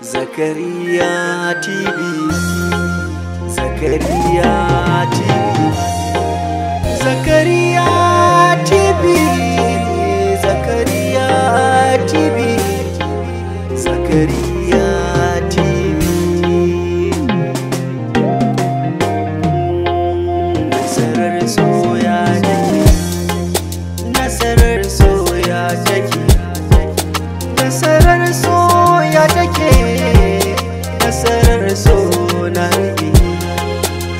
Zakariya TV, Zakariya TV, Zakariya TV, Zakariya TV, Zakariya TV. Nasarar soya take, nasarar soya take, nasarar soya take, nasarar so na rike,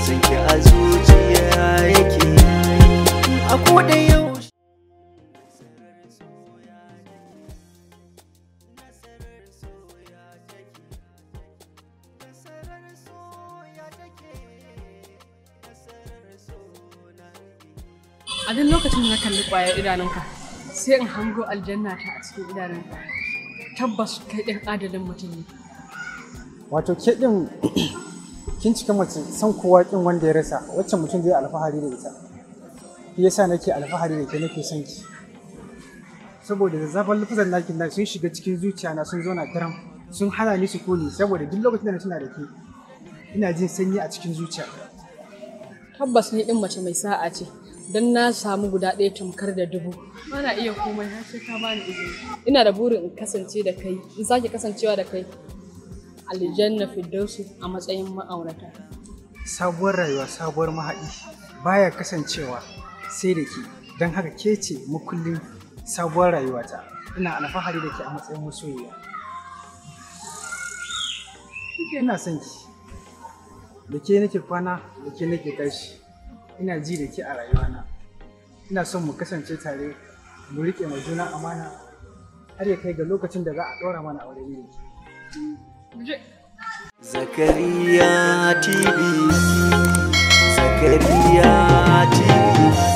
sun ki a zuciya yake a koda yaushe. Nasarar soya take, nasarar soya take, nasarar soya take, nasarar so na rike. A duk lokacin da na kalli ƙwayar idanunka sai in hango aljanna ta a cikin idanunka. Tabbas kai ɗin adalin mutum ne. Wato ke ɗin kin cika mace san kowa ƙin wanda ya rasa, wacce mutum zai alfahari da ita. Shi yasa nake alfahari da ke, nake son ki. Saboda zazzafan lafazan naki na sun shiga cikin zuciya na, sun zauna daram, sun hana ni sukuni, saboda duk lokacin da na tuna da ke ina jin sanyi a cikin zuciya. Tabbas ni ɗin mace mai sa'a ce. Don na samu guda ɗaya tamkar da dubu. Bana iya komai har sai ka bani izini. Ina da burin in kasance da kai, in sake kasancewa da kai aljanna firdausi a matsayin ma'aurata. Sabuwar rayuwa, sabuwar mahaɗi baya kasancewa sai da ke, don haka ke ce makullin sabuwar rayuwata. Ina alfahari da ke a matsayin masoyiya. Ina son ki, da ke nake kwana, da ke nake tashi. Ina ji da ke a rayuwana. Ina son mu kasance tare, mu riƙe ma juna amana har ya kai ga lokacin da za a ɗora mana aure ne. Zakariya TV, Zakariya TV.